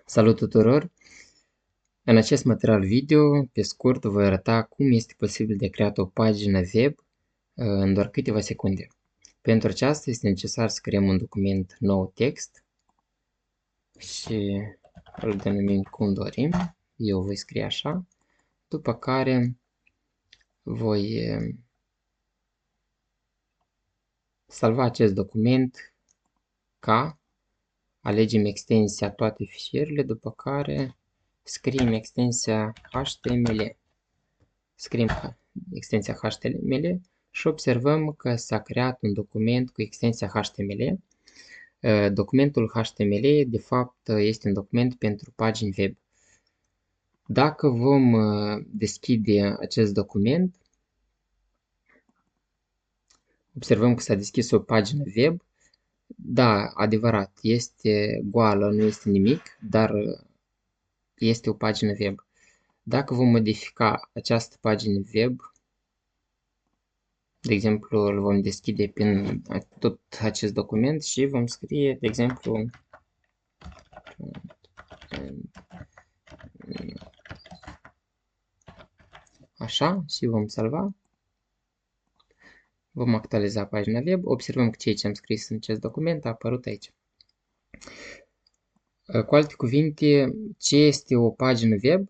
Salut tuturor! În acest material video, pe scurt, voi arăta cum este posibil de creat o pagină web în doar câteva secunde. Pentru aceasta este necesar să creăm un document nou text și îl denumim cum dorim. Eu voi scrie așa, după care voi salva acest document ca, alegem extensia toate fișierele, după care scriem extensia HTML. Scriem extensia HTML și observăm că s-a creat un document cu extensia HTML. Documentul HTML, de fapt, este un document pentru pagini web. Dacă vom deschide acest document, observăm că s-a deschis o pagină web. Da, adevărat, este goală, nu este nimic, dar este o pagină web. Dacă vom modifica această pagină web, de exemplu, îl vom deschide prin tot acest document și vom scrie, de exemplu, așa, și vom salva. Vom actualiza pagina web. Observăm că ceea ce am scris în acest document a apărut aici. Cu alte cuvinte, ce este o pagină web?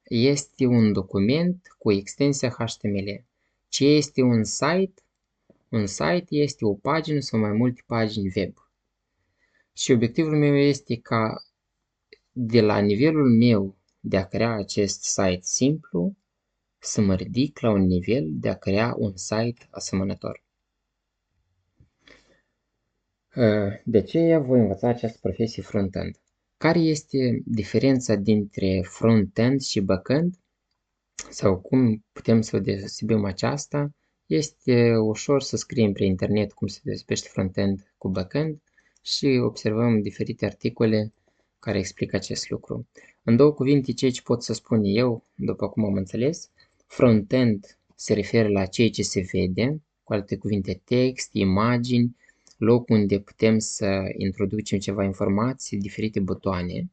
Este un document cu extensia HTML. Ce este un site? Un site este o pagină sau mai multe pagini web. Și obiectivul meu este ca de la nivelul meu de a crea acest site simplu să mă ridic la un nivel de a crea un site asemănător. De aceea voi învăța această profesie front-end. Care este diferența dintre front-end și back-end? Sau cum putem să deosebim aceasta? Este ușor să scriem pe internet cum se deosebește front-end cu back-end și observăm diferite articole care explică acest lucru. În două cuvinte, ceea ce pot să spun eu, după cum am înțeles, front-end se referă la ceea ce se vede, cu alte cuvinte text, imagini, loc unde putem să introducem ceva informații, diferite butoane.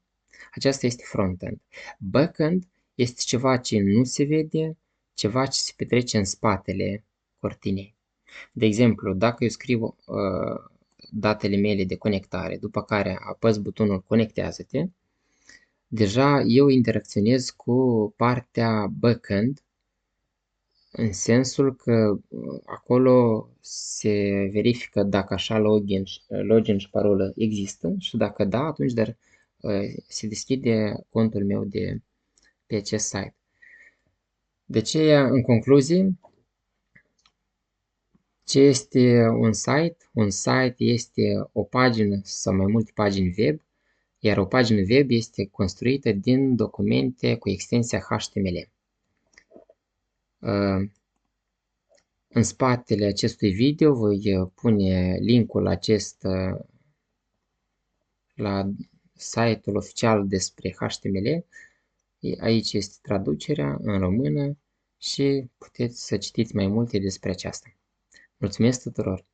Aceasta este front-end. Back-end este ceva ce nu se vede, ceva ce se petrece în spatele cortinei. De exemplu, dacă eu scriu datele mele de conectare, după care apăs butonul Conectează-te, deja eu interacționez cu partea backend, în sensul că acolo se verifică dacă așa login și parolă există și dacă da, atunci se deschide contul meu pe acest site. De aceea, în concluzie, ce este un site? Un site este o pagină sau mai multe pagini web, iar o pagină web este construită din documente cu extensia HTML. În spatele acestui video voi pune linkul acesta la site-ul oficial despre HTML. Aici este traducerea în română și puteți să citiți mai multe despre aceasta. Mulțumesc tuturor!